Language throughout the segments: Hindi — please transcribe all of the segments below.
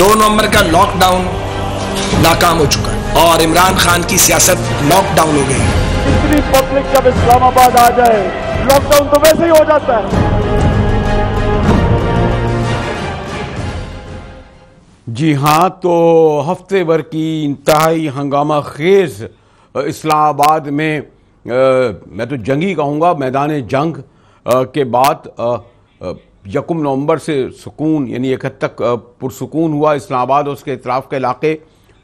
2 नवंबर का लॉकडाउन नाकाम हो चुका है और इमरान खान की सियासत लॉकडाउन हो गई। इतनी पब्लिक जब इस्लामाबाद आ जाए, लॉकडाउन तो वैसे ही हो जाता है। जी हाँ, तो हफ्ते भर की इंतहाई हंगामा खेज इस्लामाबाद में मैं तो जंगी कहूँगा, मैदान जंग के बाद 1 नवंबर से सुकून यानी एक हद तक पुरसुकून हुआ इस्लामाबाद और उसके इतराफ़ के इलाके।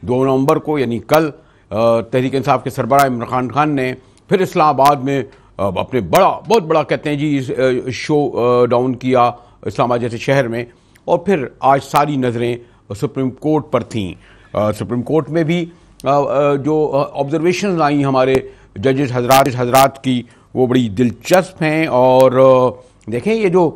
2 नवंबर को यानी कल तहरीक इंसाफ के सरबराह इमरान खान ने फिर इस्लामाबाद में अपने बहुत बड़ा कहते हैं जी शो डाउन किया इस्लामाबाद जैसे शहर में। और फिर आज सारी नज़रें सुप्रीम कोर्ट पर थीं। सुप्रीम कोर्ट में भी जो ऑब्जर्वेशन आई हमारे जजेस हजरात की वो बड़ी दिलचस्प हैं। और देखें ये जो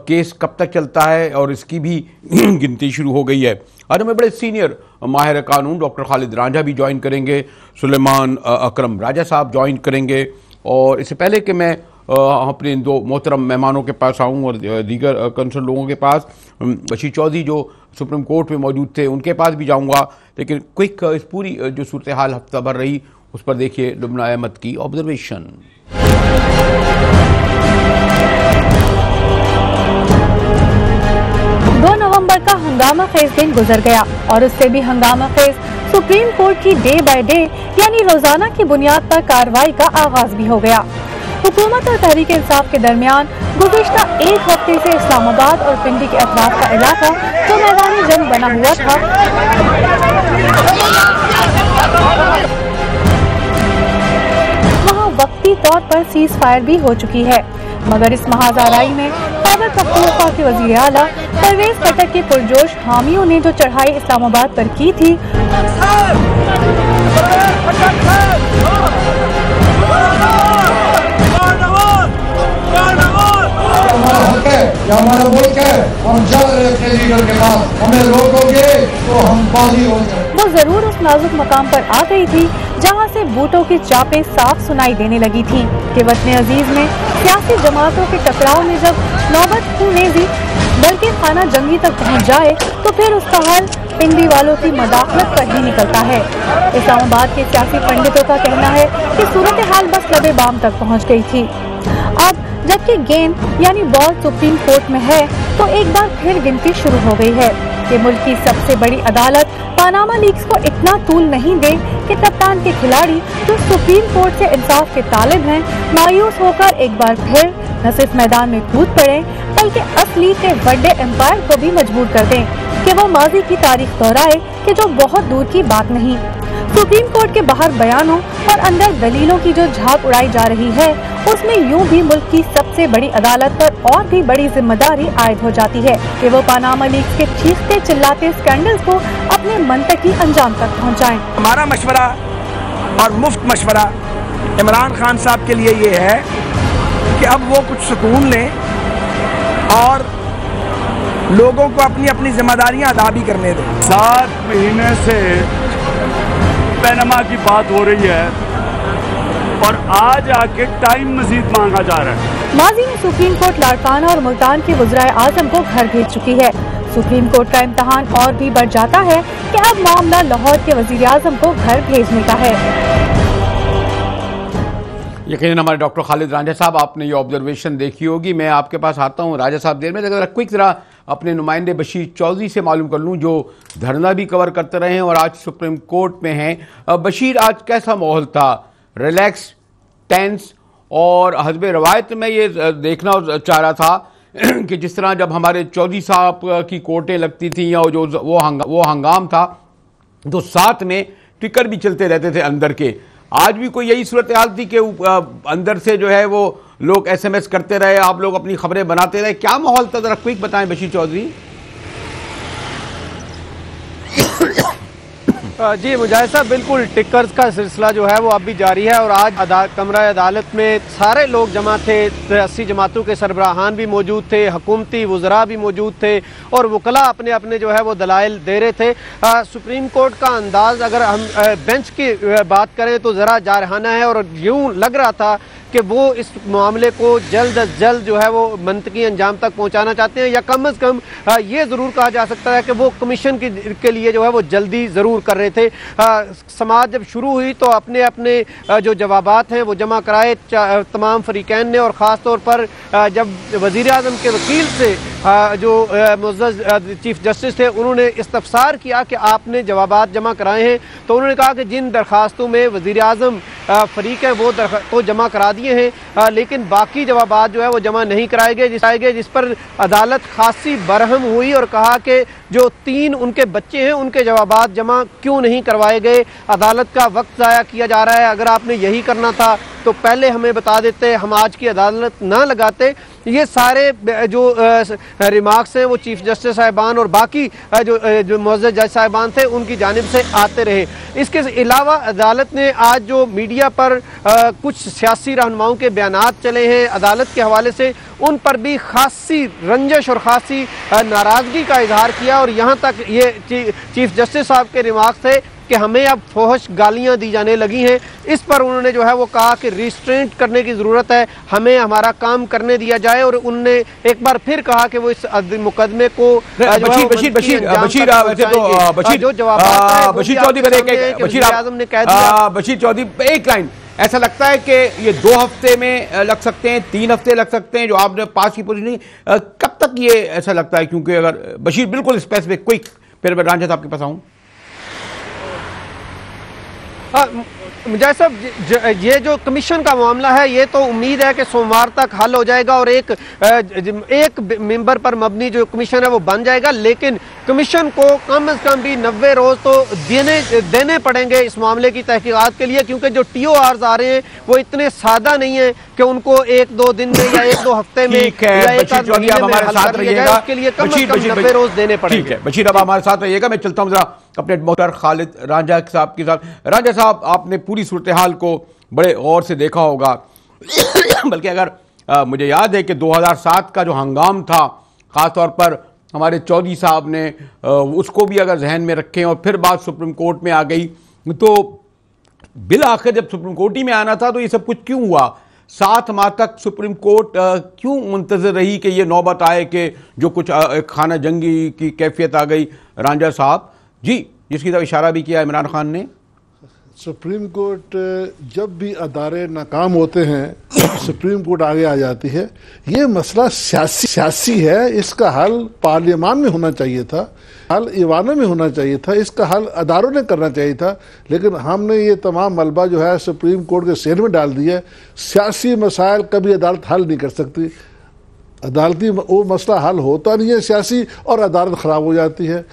केस कब तक चलता है और इसकी भी गिनती शुरू हो गई है। आज हमें बड़े सीनियर माहिर कानून डॉक्टर खालिद रांझा भी ज्वाइन करेंगे, सुलेमान अकरम राजा साहब ज्वाइन करेंगे। और इससे पहले कि मैं अपने इन 2 मोहतरम मेहमानों के पास आऊँ और दीगर कंसर्न लोगों के पास, बशीर चौधरी जो सुप्रीम कोर्ट में मौजूद थे उनके पास भी जाऊँगा, लेकिन क्विक इस पूरी जो सूरत हाल हफ्ता भर रही उस पर देखिए लुबना अहमद की ऑब्जर्वेशन। 2 नवंबर का हंगामा खेज दिन गुजर गया और उससे भी हंगामा खेज सुप्रीम कोर्ट की डे बाय डे यानी रोजाना की बुनियाद पर कार्रवाई का आगाज भी हो गया। हुकूमत और तहरीक इंसाफ के दरमियान गुज़िश्ता 1 हफ्ते से इस्लामाबाद और पिंडी के अतराफ का इलाका जो मैदान जंग बना हुआ था, वहाँ वक्ती तौर पर सीज फायर भी हो चुकी है। मगर इस महाजाराई में खैबर पख्तूनख्वा के वज़ीर आला परवेज खट्टर के पुरजोश हामियों ने जो चढ़ाई इस्लामाबाद पर की थी, हमारा मुल्क है, हम जा रहे हैं अपने लीडर के पास, हमें रोकोगे तो हम बागी हो जाएंगे। वो जरूर उस नाजुक मकाम पर आ गई थी जहाँ से बूटों की चापें साफ सुनाई देने लगी थी कि वतन अजीज में सियासी जमातों के टकराव में जब नौबत खूनेजी बल्कि खाना जंगी तक पहुँच जाए तो फिर उसका हल पिंडी वालों की मदाखलत पर ही निकलता है। इस्लामाबाद के सियासी पंडितों का कहना है कि सूरत हाल बस लबे बाम तक पहुँच गई थी। अब जबकि गेंद यानी बॉल सुप्रीम कोर्ट में है तो एक बार फिर गिनती शुरू हो गई है कि मुल्क की सबसे बड़ी अदालत पानामा लीक्स को इतना तूल नहीं दे कि कप्तान के खिलाड़ी जो सुप्रीम कोर्ट से इंसाफ के तालिब हैं मायूस होकर एक बार फिर न सिर्फ मैदान में कूद पड़े बल्कि असली के बड़े एम्पायर को भी मजबूर कर दें कि वो माजी की तारीख दोहराए कि जो बहुत दूर की बात नहीं। सुप्रीम कोर्ट के बाहर बयानों और अंदर दलीलों की जो झाग उड़ाई जा रही है उसमें यूं भी मुल्क की सबसे बड़ी अदालत पर और भी बड़ी जिम्मेदारी आयद हो जाती है कि वो पानामा लीक्स के चीखते चिल्लाते स्कैंडल्स को अपने मंतकी अंजाम तक पहुंचाएं। हमारा मशवरा और मुफ्त मशवरा इमरान खान साहब के लिए ये है कि अब वो कुछ सुकून लें और लोगों को अपनी अपनी जिम्मेदारियां अदा भी करने दें। 7 महीने से पैनामा की बात हो रही है और आज आके टाइम मजीद मांगा जा रहा है। माजी में सुप्रीम कोर्ट लाड़काना और मुल्तान के वज़राए आज़म को घर भेज चुकी है। सुप्रीम कोर्ट का इम्तहान और भी बढ़ जाता है कि अब मामला लाहौर के वज़ीर आज़म को घर भेजने का है। यकीनन हमारे डॉक्टर खालिद रांझा साहब, आपने ये ऑब्जर्वेशन देखी होगी। मैं आपके पास आता हूँ राजा साहब देर में, लेकिन क्विक जरा अपने नुमाइंदे बशीर चौधरी से मालूम कर लूँ जो धरना भी कवर करते रहे हैं और आज सुप्रीम कोर्ट में हैं। बशीर, आज कैसा माहौल था? Relax, tense? और हस्ब रवायत में ये देखना चाह रहा था कि जिस तरह जब हमारे चौधरी साहब की कोर्टें लगती थी और जो वो हंगाम था तो साथ में टिकर भी चलते रहते थे अंदर के। आज भी कोई यही सूरत हाल थी कि अंदर से जो है वो लोग SMS करते रहे, आप लोग अपनी खबरें बनाते रहे, क्या माहौल था? जरा क्विक बताएं बशीर चौधरी। जी मुजाहिद साहब, बिल्कुल टिकर्स का सिलसिला जो है वो अब भी जारी है और आज कमरा अदालत में सारे लोग जमा थे। 80 जमातों के सरबराहान भी मौजूद थे, हुकूमती वज़रा भी मौजूद थे और वकला अपने अपने जो है वो दलाइल दे रहे थे। सुप्रीम कोर्ट का अंदाज अगर हम बेंच की बात करें तो ज़रा जारहाना है और यूँ लग रहा था कि वो इस मामले को जल्द अज जल्द जो है वो मंतकी अंजाम तक पहुंचाना चाहते हैं, या कम अज़ कम ये ज़रूर कहा जा सकता है कि वो कमीशन के लिए जो है वो जल्दी ज़रूर कर रहे थे। समाअत जब शुरू हुई तो अपने अपने जो जवाबात हैं वो जमा कराए तमाम फरीकैन ने, और ख़ास तौर पर जब वज़ीर आज़म के वकील से जो मुअज़्ज़ज़ चीफ जस्टिस थे उन्होंने इस्तफसार किया कि आपने जवाबात जमा कराए हैं, तो उन्होंने कहा कि जिन दरखास्तों में वज़ीर आज़म फरीक है वो तो जमा करा दिए हैं, लेकिन बाकी जवाबात जो है वो जमा नहीं कराए गए, जिस पर अदालत खासी बरहम हुई और कहा कि जो 3 उनके बच्चे हैं उनके जवाबात जमा क्यों नहीं करवाए गए, अदालत का वक्त ज़ाया किया जा रहा है, अगर आपने यही करना था तो पहले हमें बता देते, हम आज की अदालत ना लगाते। ये सारे जो रिमार्क्स हैं वो चीफ जस्टिस साहिबान और बाकी जो मुअज़्ज़ज़ जज साहिबान थे उनकी जानिब से आते रहे। इसके अलावा अदालत ने आज जो मीडिया पर कुछ सियासी रहनुमाओं के बयानात चले हैं अदालत के हवाले से, उन पर भी खासी रंजश और खासी नाराज़गी का इजहार किया, और यहाँ तक ये चीफ जस्टिस साहब के रिमार्क्स थे कि हमें अब फोहश गालियां दी जाने लगी हैं। इस पर उन्होंने जो है वो कहा कि रिस्ट्रेंट करने की ज़रूरत है, हमें हमारा काम करने दिया जाए, और उन्होंने एक बार फिर कहा कि वो इस मुकदमे को बशीर चौधरी एक लाइन, ऐसा लगता है कि ये 2 हफ्ते में लग सकते हैं, 3 हफ्ते लग सकते हैं जो आपने पास की पूरी नहीं, कब तक ये ऐसा लगता है? क्योंकि अगर बशीर बिल्कुल स्पेसिफिक क्विक, फिर मैं रांझा साहब के पास आऊं। मुझाहिद साहब, ये जो कमीशन का मामला है ये तो उम्मीद है कि सोमवार तक हल हो जाएगा और एक मेंबर पर मबनी जो कमीशन है वो बन जाएगा, लेकिन कमीशन को कम से कम भी 90 रोज तो देने पड़ेंगे इस मामले की तहकीकात के लिए, क्योंकि जो TORs आ रहे हैं वो इतने सादा नहीं है कि उनको 1-2 दिन में या 1-2 हफ्ते में या एक आध महीने में हल कर दिया जाए, उसके लिए कम से कम 90 रोज देने पड़ेंगे। बशीर अब हमारे साथ रहिएगा, मैं चलता हूँ जरा अपने मोहतर खालिद रांझा साहब के साथ। रांझा साहब, आपने पूरी सूरत हाल को बड़े गौर से देखा होगा, बल्कि अगर मुझे याद है कि 2007 का जो हंगाम था, ख़ास तौर पर हमारे चौधरी साहब ने उसको भी अगर जहन में रखें, और फिर बात सुप्रीम कोर्ट में आ गई, तो बिल आखिर जब सुप्रीम कोर्ट ही में आना था तो ये सब कुछ क्यों हुआ? 7 माह तक सुप्रीम कोर्ट क्यों मुंतज़िर रही कि ये नौबत आए कि जो कुछ खाना जंगी की कैफियत आ गई? रांझा साहब जी, जिसकी तरफ इशारा भी किया इमरान खान ने। सुप्रीम कोर्ट जब भी अदारे नाकाम होते हैं सुप्रीम कोर्ट आगे आ जाती है। ये मसला सियासी है, इसका हल पार्लियामान में होना चाहिए था, हल ईवानों में होना चाहिए था, इसका हल अदारों ने करना चाहिए था, लेकिन हमने ये तमाम मलबा जो है सुप्रीम कोर्ट के सेल में डाल दिया। सियासी मसाइल कभी अदालत हल नहीं कर सकती, अदालती वो मसला हल होता नहीं है सियासी, और अदालत ख़राब हो जाती है।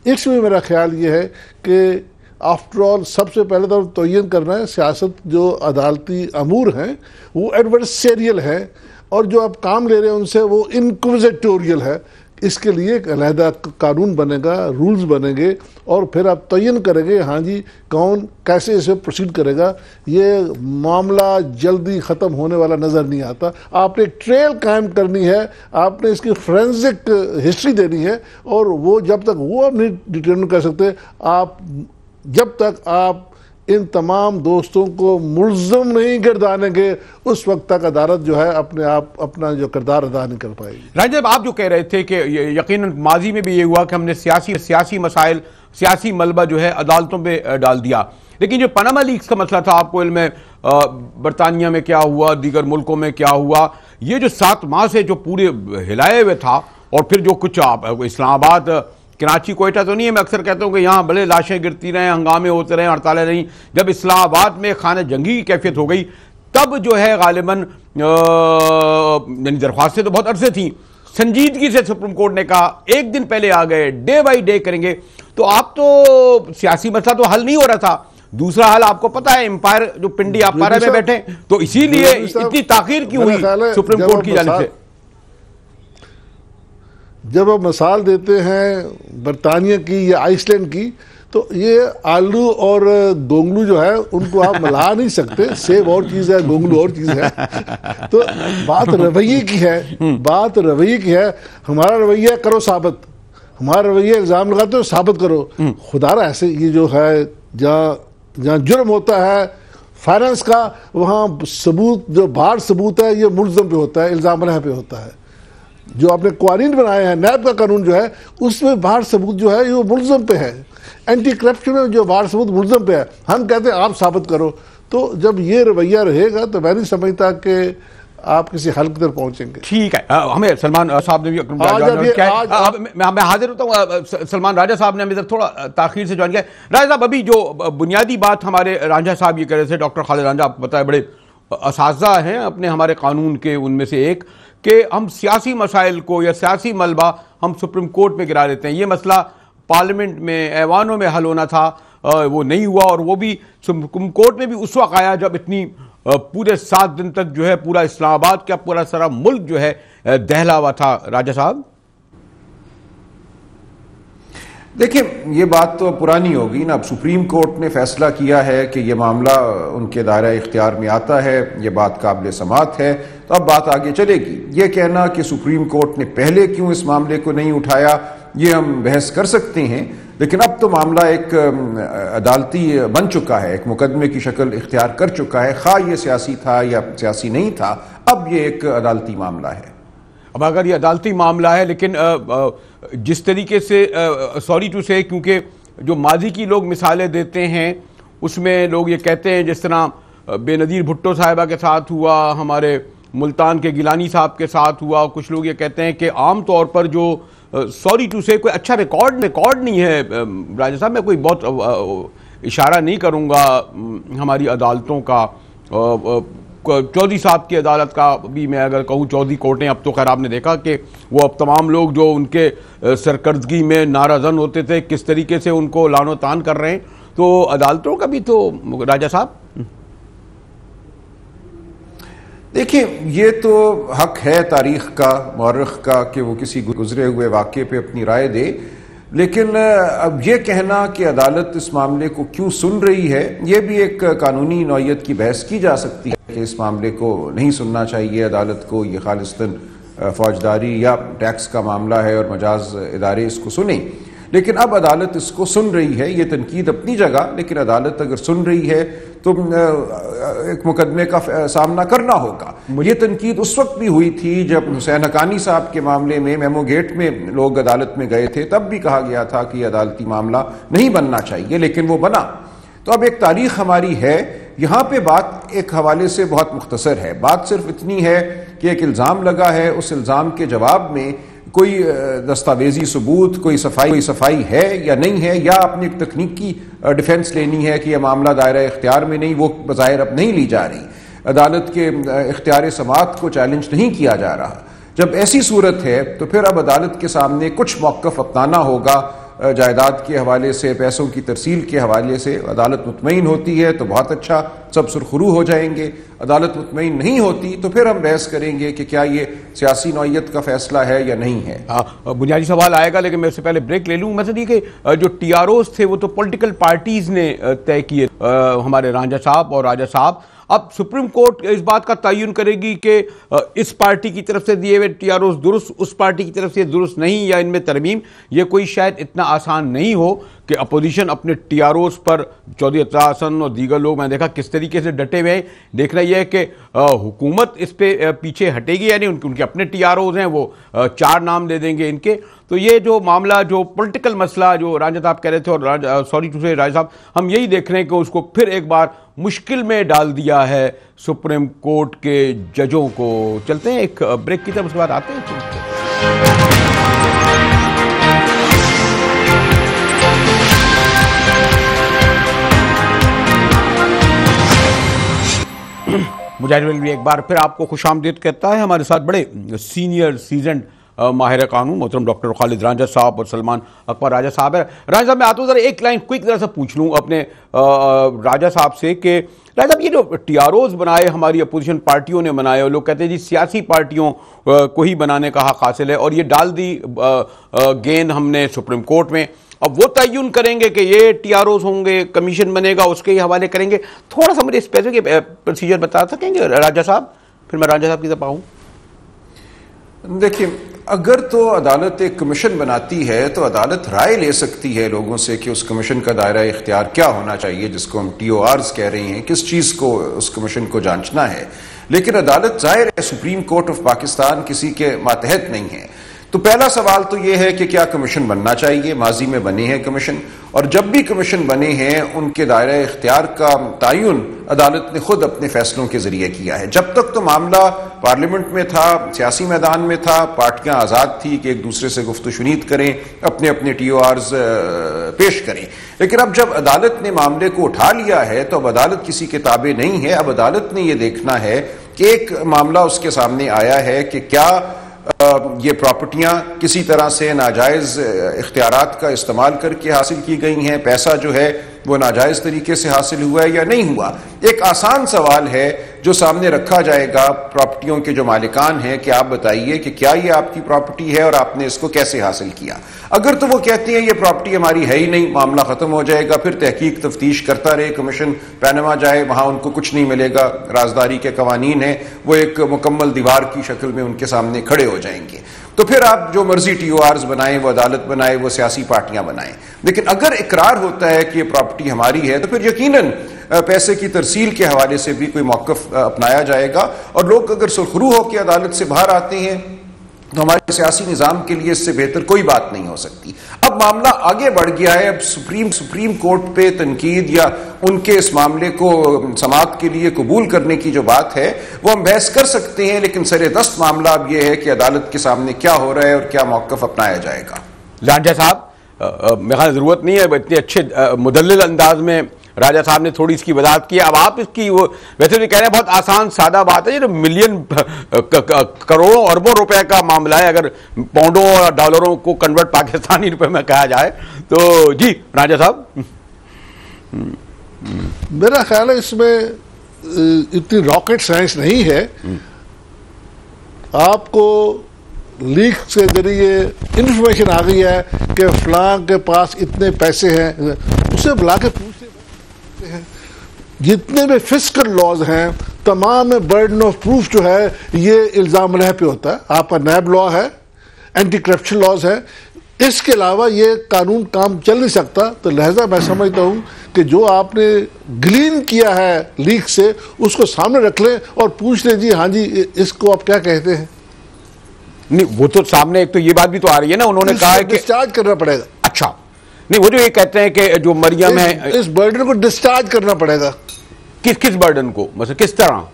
इसमें मेरा ख्याल ये है कि आफ्टर ऑल सबसे पहले तो तयन करना है, सियासत जो अदालती अमूर हैं वो एडवर्सेरियल है, और जो आप काम ले रहे हैं उनसे वो इनक्विजिटोरियल है। इसके लिए एक अलहदा कानून बनेगा, रूल्स बनेंगे, और फिर आप तयन करेंगे हाँ जी कौन कैसे इसे प्रोसीड करेगा। ये मामला जल्दी ख़त्म होने वाला नज़र नहीं आता। आपने एक ट्रेल कायम करनी है, आपने इसकी फोरेंसिक हिस्ट्री देनी है, और वो जब तक वो आप नहीं डिटरमिन कर सकते, आप जब तक आप इन तमाम दोस्तों को मुल्ज़म नहीं गिरदानेंगे उस वक्त तक अदालत जो है अपने आप अपना जो किरदार अदा नहीं कर पाएगी। राजब, आप जो कह रहे थे कि यकीनन माजी में भी ये हुआ कि हमने सियासी मसाइल, सियासी मलबा जो है अदालतों पे डाल दिया, लेकिन जो पनामा लीक्स का मसला था, आपको इल्म है बरतानिया में क्या हुआ, दीगर मुल्कों में क्या हुआ, ये जो 7 माह से जो पूरे हिलाए हुए था, और फिर जो कुछ इस्लामाबाद, कराची, कोयटा तो नहीं है, मैं अक्सर कहता हूँ कि यहाँ भले लाशें गिरती रहें, हंगामे होते रहें, हड़तालें नहीं, जब इस्लामाबाद में खाना जंगी की कैफियत हो गई तब जो है गालिबन दरख्वास्तें तो बहुत अरसे थी, संजीदगी से सुप्रीम कोर्ट ने कहा, एक दिन पहले आ गए, डे बाई डे करेंगे। तो आप तो सियासी मसला तो हल नहीं हो रहा था, दूसरा हाल आपको पता है एम्पायर जो पिंडी आप पारा में बैठे, तो इसीलिए इतनी ताखीर क्यों हुई सुप्रीम कोर्ट की जानिब से? जब आप मिसाल देते हैं बरतानिया की या आइसलैंड की, तो ये आलू और गोंगलू जो है उनको आप मिला नहीं सकते, सेब और चीज़ है, गोंगलू और चीज़ है। तो बात रवैये की है, बात रवैये की है। हमारा रवैया करो साबित, हमारा रवैया इल्ज़ाम लगाते हो साबित करो। खुदारा ऐसे ये जो है जहाँ जुर्म होता है फाइनेंस का वहाँ सबूत, जो बाहर सबूत है, ये मुल्ज़म पे होता है, इल्ज़ाम पे होता है। जो आपने क्वारीन बनाए हैं, नैब का कानून जो है, उसमें बाहर सबूत जो है ये मुल्ज़म पे है। एंटी करप्शन में जो बाहर सबूत मुल्ज़म पे है, हम कहते हैं आप साबित करो। तो जब ये रवैया रहेगा तो मैं नहीं समझता कि आप किसी हल की तरफ पहुंचेंगे। ठीक है, हमें सलमान साहब ने भी मैं हाजिर होता हूँ। सलमान राजा साहब ने हमें थोड़ा ताखीर से ज्वाइन किया। राजा साहब, अभी जो बुनियादी बात हमारे रांझा साहब ये कह रहे थे, डॉक्टर खालिद रांझा, आपको पता है बड़े असाज़ा हैं अपने हमारे कानून के, उनमें से एक कि हम सियासी मसाइल को या सियासी मलबा हम सुप्रीम कोर्ट में गिरा देते हैं। ये मसला पार्लियामेंट में, ऐवानों में हल होना था, वो नहीं हुआ, और वो भी सुप्रीम कोर्ट में भी उस वक्त आया जब इतनी पूरे 7 दिन तक जो है पूरा इस्लामाबाद का पूरा सारा मुल्क जो है दहला हुआ था। राजा साहब देखिए, ये बात तो पुरानी होगी ना। अब सुप्रीम कोर्ट ने फैसला किया है कि ये मामला उनके दायरा इख्तियार में आता है, ये बात काबिल समात है, तो अब बात आगे चलेगी। ये कहना कि सुप्रीम कोर्ट ने पहले क्यों इस मामले को नहीं उठाया, ये हम बहस कर सकते हैं, लेकिन अब तो मामला एक अदालती बन चुका है, एक मुकदमे की शक्ल इख्तियार कर चुका है। खा ये सियासी था या सियासी नहीं था, अब ये एक अदालती मामला है। अब अगर ये अदालती मामला है, लेकिन जिस तरीके से सॉरी टू से, क्योंकि जो माजी की लोग मिसालें देते हैं उसमें लोग ये कहते हैं, जिस तरह बेनज़ीर भुट्टो साहिबा के साथ हुआ, हमारे मुल्तान के गिलानी साहब के साथ हुआ, कुछ लोग ये कहते हैं कि आम तौर पर जो सॉरी टू से कोई अच्छा रिकॉर्ड नहीं है। राजा साहब, मैं कोई बहुत इशारा नहीं करूँगा हमारी अदालतों का, चौधरी साहब की अदालत का भी मैं अगर कहूँ, चौधरी कोर्टें, अब तो खैर आपने देखा कि वो अब तमाम लोग जो उनके सरकर्दगी में नाराज़न होते थे किस तरीके से उनको लानो तान कर रहे हैं। तो अदालतों का भी तो राजा साहब देखिए, ये तो हक है तारीख का, मौरख का, कि वो किसी गुजरे हुए वाक़े पे अपनी राय दे, लेकिन अब ये कहना कि अदालत इस मामले को क्यों सुन रही है, ये भी एक कानूनी नौयत की बहस की जा सकती है कि इस मामले को नहीं सुनना चाहिए अदालत को, ये खालिस्तन फौजदारी या टैक्स का मामला है और मजाज इदारे इसको सुने। लेकिन अब अदालत इसको सुन रही है, ये तनकीद अपनी जगह, लेकिन अदालत अगर सुन रही है तो एक मुकदमे का सामना करना होगा। ये तनकीद उस वक्त भी हुई थी जब हुसैन हकानी साहब के मामले में मेमो गेट में लोग अदालत में गए थे, तब भी कहा गया था कि अदालती मामला नहीं बनना चाहिए, लेकिन वो बना। तो अब एक तारीख हमारी है, यहाँ पे बात एक हवाले से बहुत मुख्तसर है। बात सिर्फ इतनी है कि एक इल्ज़ाम लगा है, उस इल्ज़ाम के जवाब में कोई दस्तावेजी सबूत, कोई सफाई है या नहीं है, या अपनी एक तकनीकी डिफेंस लेनी है कि यह मामला दायरा इख्तियार में नहीं, वो बज़ाहिर अब नहीं ली जा रही, अदालत के इख्तियार समात को चैलेंज नहीं किया जा रहा। जब ऐसी सूरत है तो फिर अब अदालत के सामने कुछ मौक़िफ़ अपनाना होगा। जायदाद के हवाले से, पैसों की तरसील के हवाले से अदालत मुतमईन होती है तो बहुत अच्छा, सब सुरखरू हो जाएंगे। अदालत मुतमईन नहीं होती तो फिर हम बहस करेंगे कि क्या ये सियासी नौयत का फैसला है या नहीं है। बुनियादी सवाल आएगा, लेकिन मैं उससे पहले ब्रेक ले लूँ। मतलब ये कि जो TROs थे वो तो पॉलिटिकल पार्टीज ने तय किए, हमारे रांझा साहब और राजा साहब। अब सुप्रीम कोर्ट इस बात का तयन करेगी कि इस पार्टी की तरफ से दिए हुए TROs दुरुस्त, उस पार्टी की तरफ से दुरुस्त नहीं, या इनमें तरमीम। ये कोई शायद इतना आसान नहीं हो कि अपोजिशन अपने TROs पर, चौधरी अतरा हसन और दीगर लोग मैंने देखा किस तरीके से डटे हुए हैं। देखना यह है कि हुकूमत इस पे पीछे हटेगी या नहीं। उनके अपने TROs हैं, वो 4 नाम दे देंगे इनके। तो ये जो मामला, जो पॉलिटिकल मसला जो रांझा साहब कह रहे थे, और सॉरी टू से राजा साहब, हम यही देख रहे हैं कि उसको फिर एक बार मुश्किल में डाल दिया है सुप्रीम कोर्ट के जजों को। चलते हैं एक ब्रेक की तरफ, उसके बाद आते हैं। मुजाहिद भी एक बार फिर आपको खुशामदीद कहता है। हमारे साथ बड़े सीनियर सीजन माहिर कानून मोहतरम डॉक्टर खालिद रांझा साहब और सलमान अकबर राजा साहब है। राजा साहब, मैं आता हूँ ज़रा एक लाइन क्विक ज़रा सा पूछ लूँ अपने राजा साहब से कि राजा साहब, ये जो TROs बनाए हमारी अपोजिशन पार्टियों ने बनाए, और लोग कहते हैं जी सियासी पार्टियों को ही बनाने का हक हासिल है, और ये डाल दी गेंद हमने सुप्रीम कोर्ट में। अब वो तयन करेंगे कि ये TROs होंगे, कमीशन बनेगा, उसके ही हवाले करेंगे। थोड़ा सा मुझे स्पेसिफिक प्रोसीजर बता सकेंगे राजा साहब, फिर मैं राजा साहब की तरफ आऊँ। देखिए, अगर तो अदालत एक कमीशन बनाती है तो अदालत राय ले सकती है लोगों से कि उस कमीशन का दायरा इख्तियार क्या होना चाहिए, जिसको हम TORs कह रहे हैं, किस चीज़ को उस कमीशन को जांचना है। लेकिन अदालत जाहिर है सुप्रीम कोर्ट ऑफ पाकिस्तान किसी के मातहत नहीं है। तो पहला सवाल तो यह है कि क्या कमीशन बनना चाहिए। माजी में बने हैं कमीशन, और जब भी कमीशन बने हैं उनके दायरा इख्तियार का तयन अदालत ने खुद अपने फैसलों के जरिए किया है। जब तक तो मामला पार्लियामेंट में था, सियासी मैदान में था, पार्टियां आज़ाद थी कि एक दूसरे से गुफ्तशुनीद करें, अपने अपने TORs पेश करें। लेकिन अब जब अदालत ने मामले को उठा लिया है तो अब अदालत किसी के ताबे नहीं है। अब अदालत ने यह देखना है कि एक मामला उसके सामने आया है कि क्या ये प्रॉपर्टियां किसी तरह से नाजायज इख्तियारात का इस्तेमाल करके हासिल की गई हैं, पैसा जो है वो नाजायज तरीके से हासिल हुआ है या नहीं हुआ। एक आसान सवाल है जो सामने रखा जाएगा प्रॉपर्टियों के जो मालिकान हैं कि आप बताइए कि क्या ये आपकी प्रॉपर्टी है और आपने इसको कैसे हासिल किया। अगर तो वो कहते हैं ये प्रॉपर्टी हमारी है ही नहीं, मामला खत्म हो जाएगा, फिर तहकीक तफ्तीश करता रहे कमीशन, पैनामा जाए, वहां उनको कुछ नहीं मिलेगा, राजदारी के कवानीन है, वो एक मुकम्मल दीवार की शक्ल में उनके सामने खड़े हो जाएंगे। तो फिर आप जो मर्जी TORs बनाएं, वो अदालत बनाए, वो सियासी पार्टियां बनाएं। लेकिन अगर इकरार होता है कि ये प्रॉपर्टी हमारी है तो फिर यकीनन पैसे की तरसील के हवाले से भी कोई मौक़िफ़ अपनाया जाएगा। और लोग अगर सुरखरू होकर अदालत से बाहर आते हैं तो हमारे सियासी निज़ाम के लिए इससे बेहतर कोई बात नहीं हो सकती। अब मामला आगे बढ़ गया है। अब सुप्रीम कोर्ट पे तनकीद या उनके इस मामले को समाअत के लिए कबूल करने की जो बात है वो हम बहस कर सकते हैं, लेकिन सरेदस्त मामला अब यह है कि अदालत के सामने क्या हो रहा है और क्या मौक़िफ़ अपनाया जाएगा। राजा साहब, मेरे ख्याल ज़रूरत नहीं है इतने अच्छे मुदल्लिल अंदाज में राजा साहब ने थोड़ी इसकी वजाहत की। अब आप इसकी वो वैसे भी कह रहे हैं बहुत आसान सादा बात है, ये तो मिलियन करोड़ों अरबों रुपए का मामला है। अगर पाउंडों और डॉलरों को कन्वर्ट पाकिस्तानी रुपए में कहा जाए तो जी राजा साहब। मेरा ख्याल है इसमें इतनी रॉकेट साइंस नहीं है। आपको लीक के जरिए इंफॉर्मेशन आ गई है कि फलां के पास इतने पैसे हैं, उसे बुला के पूछते हैं। जितने भी फिस्कल लॉज हैं तमाम में बर्डन ऑफ प्रूफ जो है ये इल्ज़ाम लह पे होता है। आपका नैब लॉ है, एंटी करप्शन लॉज है, इसके अलावा ये कानून काम चल नहीं सकता। तो लिहाजा मैं समझता हूँ कि जो आपने ग्लीन किया है लीक से उसको सामने रख लें और पूछ लें जी हाँ जी इसको आप क्या कहते हैं। नहीं वो तो सामने एक तो ये बात भी तो आ रही है ना, उन्होंने कहा है कि डिस्चार्ज करना पड़ेगा। अच्छा नहीं, वो जो ये कहते हैं कि जो मरियम है इस बर्डन को डिस्चार्ज करना पड़ेगा। किस बर्डन को, मतलब किस तरह?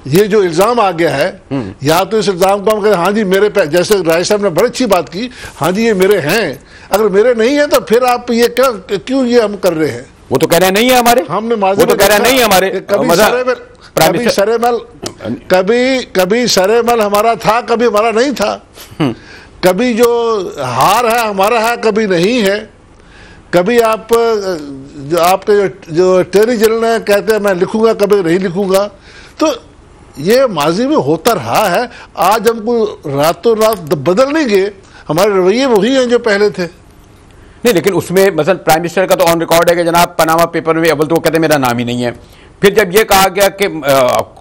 ये जो इल्जाम आ गया है या तो इस इल्जाम को हम कहें हाँ जी मेरे पे, जैसे राय साहब ने बड़ी अच्छी बात की, हाँ जी ये मेरे हैं। अगर मेरे नहीं है तो फिर आप ये क्यों ये हम कर रहे हैं? वो तो कह रहे नहीं है हमारे, हमने वो तो कह रहे नहीं है हमारे। कभी सरेमल हमारा था, कभी हमारा नहीं था। कभी जो हार है हमारा है, कभी नहीं है। कभी आप जो आपके जो अटॉर्नी जनरल कहते हैं मैं लिखूंगा, कभी नहीं लिखूंगा। तो ये माजी में होता रहा है। आज हमको रातों रात बदल नहीं गए, हमारे रवैये वही हैं जो पहले थे। नहीं लेकिन उसमें मतलब प्राइम मिनिस्टर का तो ऑन रिकॉर्ड है कि जनाब पनामा पेपर में अव्वल तो वो कहते मेरा नाम ही नहीं है। फिर जब ये कहा गया कि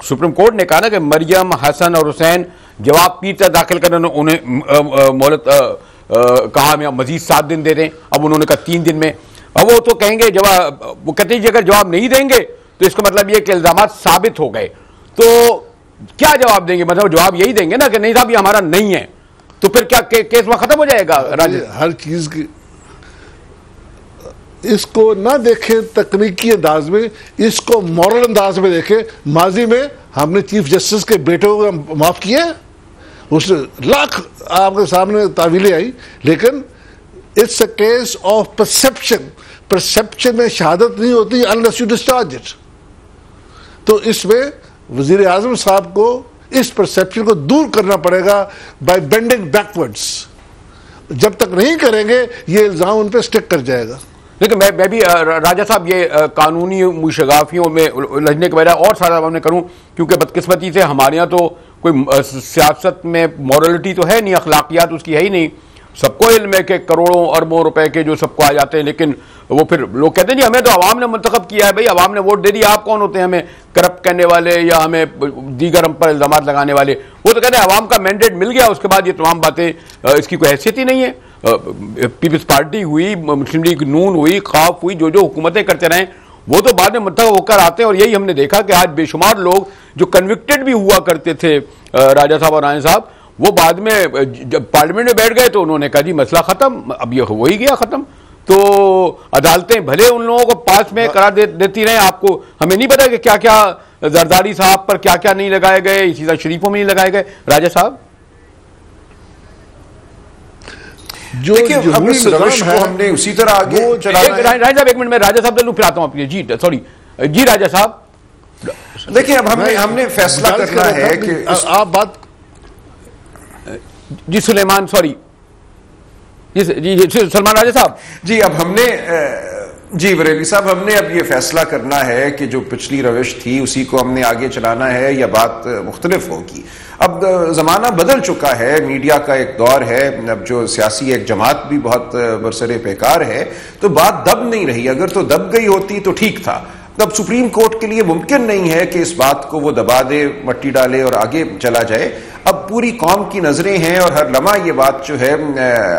सुप्रीम कोर्ट ने कहा ना कि मरियम, हसन और हुसैन जवाब पीर तक दाखिल करने, उन्हें मोहलत कहा मैं मजीद 7 दिन दे दें। अब उन्होंने कहा 3 दिन में। अब वो तो कहेंगे जवाब, वो कहते हैं अगर जवाब नहीं देंगे तो इसका मतलब ये कि इल्जामात साबित हो गए। तो क्या जवाब देंगे? मतलब जवाब यही देंगे ना कि नहीं साहब ये हमारा नहीं है, तो फिर क्या केस वहां खत्म हो जाएगा? हर चीज की इसको ना देखें तकनीकी अंदाज में, इसको मॉरल अंदाज में देखें। माजी में हमने चीफ जस्टिस के बेटे को माफ किया, उसने लाख आपके सामने तावीलें आई, लेकिन it's a case of perception. Perception में शहादत नहीं होती अनलेस यू डिस्चार्ज इट। तो इसमें वजीर आजम साहब को इस परसेप्शन को दूर करना पड़ेगा बाय बेंडिंग बैकवर्ड्स। जब तक नहीं करेंगे ये इल्जाम उन पर स्टिक कर जाएगा। लेकिन मैं भी राजा साहब ये कानूनी मुशगाफियों में उलझने के बजाय और सारा मैं करूं, क्योंकि बदकिस्मती से हमारे यहाँ तो कोई सियासत में मॉरलिटी तो है नहीं, अखलाकियात उसकी है ही नहीं। सबको इल्म है कि करोड़ों अरबों रुपए के जो सबको आ जाते हैं, लेकिन वो फिर लोग कहते हैं जी हमें तो आवाम ने मुंतखब किया है। भाई आवाम ने वोट दे दिया, आप कौन होते हैं हमें करप्ट करने वाले या हमें दीगर हम पर इल्जाम लगाने वाले? वो तो कहते हैं आवाम का मैंडेट मिल गया, उसके बाद ये तमाम बातें, इसकी कोई हैसियत ही नहीं है। पीपल्स पार्टी हुई, मुस्लिम लीग नून हुई, खाफ हुई, जो जो हुकूमतें करते रहे वो तो बाद में मुंतखब होकर आते हैं। और यही हमने देखा कि आज बेशुमार लोग जो कन्विक्टेड भी हुआ करते थे, राजा साहब और राय साहब, वो बाद में जब पार्लियामेंट में बैठ गए तो उन्होंने कहा जी मसला खत्म, अब ये हो ही गया खत्म। तो अदालतें भले उन लोगों को पास में करा देती रहे, आपको हमें नहीं पता कि क्या क्या जरदारी साहब पर क्या क्या नहीं लगाए गए, इसी तरह शरीफों में नहीं लगाए गए। राजा साहब जो रविश को हमने उसी तरह आगे चला, राजा साहब एक मिनट में राजा साहब फिर आता हूं आपके जी, सॉरी जी राजा साहब। देखिए अब हमने फैसला करना है कि आप बात जी सुलेमान, सॉरी जी सलमान राजा साहब जी, अब हमने जी बरेली साहब, हमने अब ये फैसला करना है कि जो पिछली रविश थी उसी को हमने आगे चलाना है या बात मुख्तलिफ होगी। अब ज़माना बदल चुका है, मीडिया का एक दौर है, अब जो सियासी एक जमात भी बहुत बरसरे बेकार है, तो बात दब नहीं रही। अगर तो दब गई होती तो ठीक था। तब सुप्रीम कोर्ट के लिए मुमकिन नहीं है कि इस बात को वो दबा दे, मट्टी डाले और आगे चला जाए। अब पूरी कौम की नजरें हैं और हर लम्हा ये बात जो है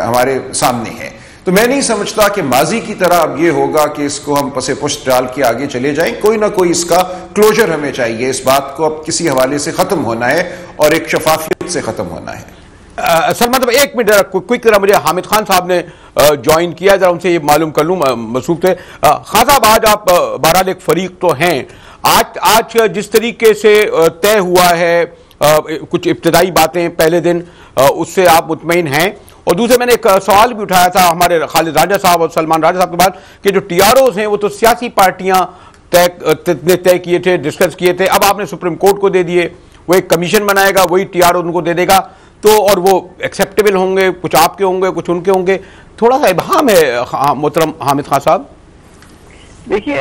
हमारे सामने है। तो मैं नहीं समझता कि माजी की तरह अब ये होगा कि इसको हम पसे पुष्ट डाल के आगे चले जाएं। कोई ना कोई इसका क्लोजर हमें चाहिए। इस बात को अब किसी हवाले से खत्म होना है और एक शफाफियत से खत्म होना है। सलमान साहब एक मिनट क्विक तरह, मुझे हामिद खान साहब ने ज्वाइन किया, जरा उनसे ये मालूम कर लूं, मसरूफ थे। खान साहब आज आप बहरहाल एक फरीक तो हैं, आज जिस तरीके से तय हुआ है कुछ इब्तदाई बातें पहले दिन, उससे आप मुतमईन हैं? और दूसरे मैंने एक सवाल भी उठाया था हमारे खालिद राजा साहब और सलमान राजा साहब के बाद कि जो TROs हैं वो तो सियासी पार्टियां तय किए थे, डिस्कस किए थे, अब आपने सुप्रीम कोर्ट को दे दिए, वो एक कमीशन बनाएगा, वही TRO उनको दे देगा, तो और वो एक्सेप्टेबल होंगे, कुछ आपके होंगे कुछ उनके होंगे, थोड़ा सा इबहाम है मोहतरम हामिद खान साहब। देखिए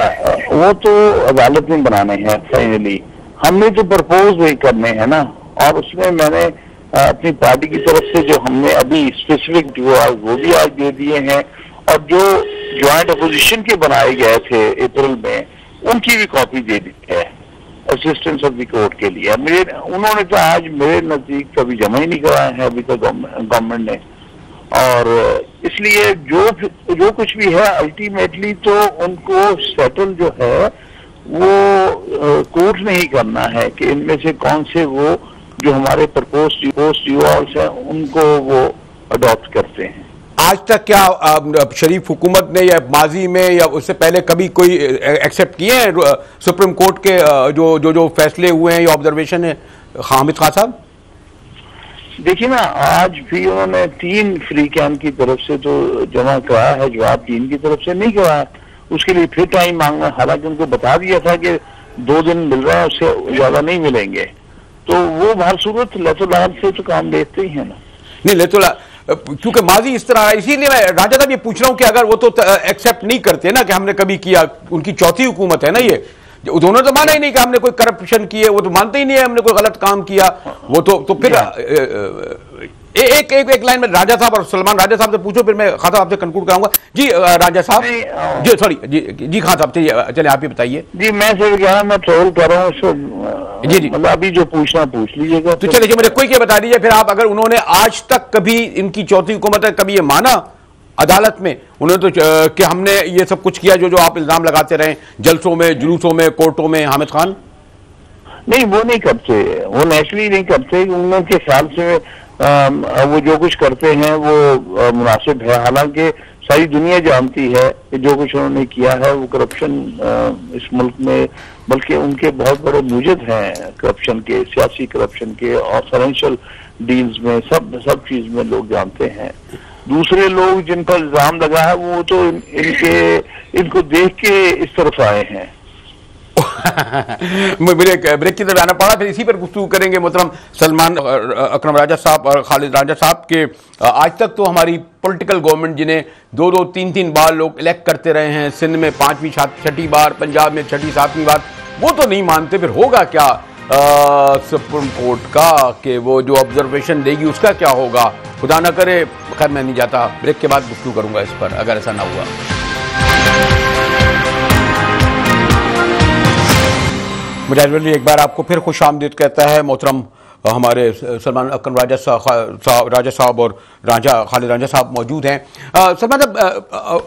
वो तो अदालत में बनाने हैं, फाइनली हमने तो प्रपोज वही करने हैं ना, और उसमें मैंने अपनी पार्टी की तरफ से जो हमने अभी स्पेसिफिक जो वो भी आज दे दिए हैं, और जो ज्वाइंट अपोजिशन के बनाए गए थे अप्रैल में, उनकी भी कॉपी दे दी है असिस्टेंस ऑफ द कोर्ट के लिए। उन्होंने तो आज मेरे नजदीक कभी जमा ही नहीं कराया है अभी तक गवर्नमेंट ने, और इसलिए जो कुछ भी है अल्टीमेटली तो उनको सेटल जो है वो कोर्ट ने ही करना है कि इनमें से कौन से वो जो हमारे प्रपोज्ड यूआर्स हैं उनको वो अडॉप्ट करते हैं। आज तक क्या शरीफ हुकूमत ने या माजी में या उससे पहले कभी कोई एक्सेप्ट किए हैं सुप्रीम कोर्ट के जो फैसले हुए हैं या ऑब्जर्वेशन है हामिद खान साहब? देखिए ना, आज भी उन्होंने 3 फ्री कैंप की तरफ से तो जमा कराया है, जवाब 3 की तरफ से नहीं कराया, उसके लिए फिर टाइम मांगना, हालांकि उनको बता दिया था कि 2 दिन मिल रहे हैं, उससे ज्यादा नहीं मिलेंगे, तो वो हर सूरत लेतोलाल से तो काम लेते ही है ना। नहीं लेतोला, क्योंकि माजी इस तरह, इसीलिए मैं राजा साहब ये पूछ रहा हूं कि अगर वो तो एक्सेप्ट नहीं करते ना कि हमने कभी किया, उनकी चौथी हुकूमत है ना ये, उन्होंने तो माना ही नहीं कि हमने कोई करप्शन किए, वो तो मानते ही नहीं है हमने कोई गलत काम किया, वो तो फिर एक लाइन में राजा साहब और सलमान राजा साहब से पूछो, फिर मैं खान साहब आपसे कंक्लूड कराऊंगा। जी राजा साहब, जी सॉरी जी खान साहब, चलिए आप ही बताइए। जी मैं सिर्फ क्या मैं ट्रोल कर रहा हूँ, जी मतलब अभी जो पूछना पूछ लीजिएगा। तो चलिए मुझे कोई क्या बता दीजिए फिर आप, अगर उन्होंने आज तक कभी इनकी चौथी हुकूमत है कभी ये माना अदालत में उन्होंने तो कि हमने ये सब कुछ किया जो आप इल्जाम लगाते रहे जलसों में, जुलूसों में, कोर्टों में? हामिद खान नहीं, वो नहीं करते, वो नेचुरली नहीं करते, उनके ख्याल से वो जो कुछ करते हैं वो मुनासिब है, हालांकि सारी दुनिया जानती है कि जो कुछ उन्होंने किया है वो करप्शन इस मुल्क में, बल्कि उनके बहुत बड़े मुजद हैं करप्शन के, सियासी करप्शन के और फाइनेंशियल डील्स में, सब चीज में लोग जानते हैं। दूसरे लोग जिन पर इल्जाम लगा है वो तो इनको देख के इस तरफ आए हैं। मुझे ब्रेक की तरफ आना पड़ा, फिर इसी पर गुफ्तगू करेंगे मोहतरम सलमान अकरम राजा साहब और खालिद राजा साहब के। आज तक तो हमारी पॉलिटिकल गवर्नमेंट जिन्हें 2-2, 3-3 बार लोग इलेक्ट करते रहे हैं, सिंध में 5वीं 6ठी बार, पंजाब में 6ठी 7वीं बार, वो तो नहीं मानते, फिर होगा क्या? सुप्रीम कोर्ट का कि वो जो ऑब्जर्वेशन देगी उसका क्या होगा, खुदा ना करे। खैर मैं नहीं जाता, ब्रेक के बाद गुफ्तगू करूंगा इस पर अगर ऐसा ना हुआ। मुजाहिद एक बार आपको फिर खुश आमदीद कहता है मोहतरम हमारे सलमान अकरम राजा साहब और खालिद रांझा साहब मौजूद हैं। सलमान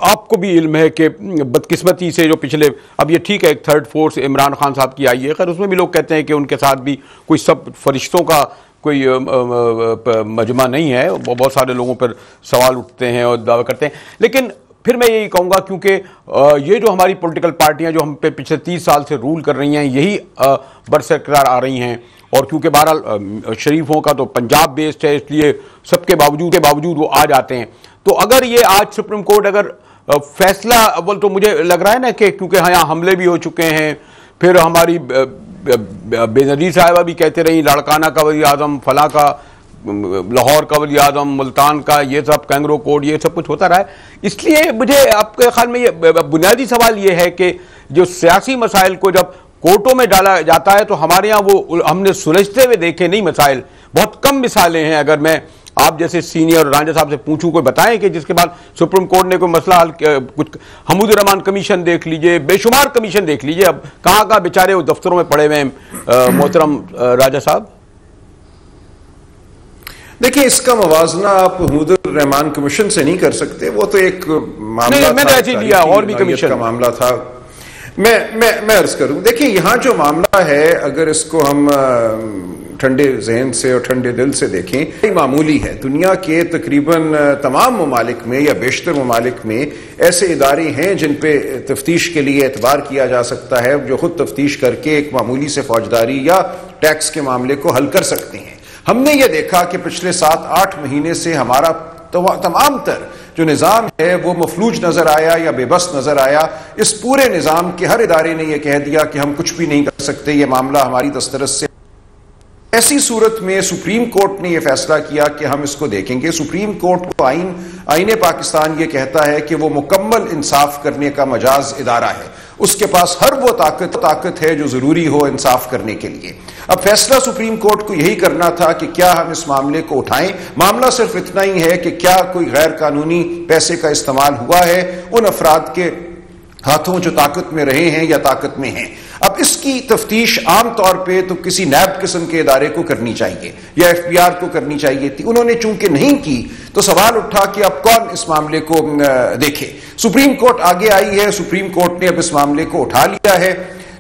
आपको भी इल्म है कि बदकिस्मती से जो पिछले, अब ये ठीक है एक थर्ड फोर्स इमरान खान साहब की आई है, खैर उसमें भी लोग कहते हैं कि उनके साथ भी कोई सब फरिश्तों का कोई मजमा नहीं है, बहुत सारे लोगों पर सवाल उठते हैं और दावा करते हैं। लेकिन फिर मैं यही कहूँगा क्योंकि ये जो हमारी पॉलिटिकल पार्टियाँ जो हम पे पिछले 30 साल से रूल कर रही हैं यही बरकरार आ रही हैं, और क्योंकि बहरहाल शरीफों का तो पंजाब बेस्ड है इसलिए सबके बावजूद वो आ जाते हैं। तो अगर ये आज सुप्रीम कोर्ट अगर फैसला, अव्वल तो मुझे लग रहा है ना कि क्योंकि यहाँ हमले भी हो चुके हैं, फिर हमारी बेनजीर साहिबा भी कहते रही लाड़काना का वज़ीर आज़म, फला का लाहौर का वज़ीर आज़म, मुल्तान का, ये सब कैंगरो कोड, ये सब कुछ होता रहा है। इसलिए मुझे आपके ख्याल में ये बुनियादी सवाल ये है कि जो सियासी मसाइल को जब कोर्टों में डाला जाता है तो हमारे यहाँ वो हमने सुलझते हुए देखे नहीं मसाइल, बहुत कम मिसालें हैं। अगर मैं आप जैसे सीनियर रांझा साहब से पूछूं कोई बताएं कि जिसके बाद सुप्रीम कोर्ट ने कोई मसला हल, कुछ हमूद रहमान कमीशन देख लीजिए, बेशुमार कमीशन देख लीजिए, अब कहाँ कहाँ बेचारे वो दफ्तरों में पड़े हुए हैं मोहतरम राजा साहब। देखिए इसका मवाजना आप हमूद रहमान कमीशन से नहीं कर सकते, वो तो एक मामला मैंने ऐसे लिया और भी कमीशन का मामला था। मैं अर्ज करूं, देखिए यहां जो मामला है अगर इसको हम ठंडे जहन से और ठंडे दिल से देखें, मामूली है। दुनिया के तकरीबन तमाम ममालिक में या बेशतर ममालिक में ऐसे इदारे हैं जिन पे तफ्तीश के लिए एतबार किया जा सकता है, जो खुद तफ्तीश करके एक मामूली से फौजदारी या टैक्स के मामले को हल कर सकते हैं। हमने ये देखा कि पिछले 7-8 महीने से हमारा तमाम तर जो निज़ाम है वो मफलूज नजर आया या बेबस नजर आया। इस पूरे निज़ाम के हर इदारे ने यह कह दिया कि हम कुछ भी नहीं कर सकते, ये मामला हमारी दस्तरस से। ऐसी सूरत में सुप्रीम कोर्ट ने यह फैसला किया कि हम इसको देखेंगे। सुप्रीम कोर्ट को आईने पाकिस्तान ये कहता है कि वो मुकम्मल इंसाफ करने का मजाज इदारा है, उसके पास हर वो ताकत है जो जरूरी हो इंसाफ करने के लिए। अब फैसला सुप्रीम कोर्ट को यही करना था कि क्या हम इस मामले को उठाएं। मामला सिर्फ इतना ही है कि क्या कोई गैर कानूनी पैसे का इस्तेमाल हुआ है उन अफराद के हाथों जो ताकत में रहे हैं या ताकत में हैं। अब इसकी तफ्तीश आमतौर पे तो किसी नैब किस्म के इदारे को करनी चाहिए या एफबीआर को करनी चाहिए थी, उन्होंने चूंकि नहीं की तो सवाल उठा कि अब कौन इस मामले को देखे। सुप्रीम कोर्ट आगे आई है, सुप्रीम कोर्ट ने अब इस मामले को उठा लिया है।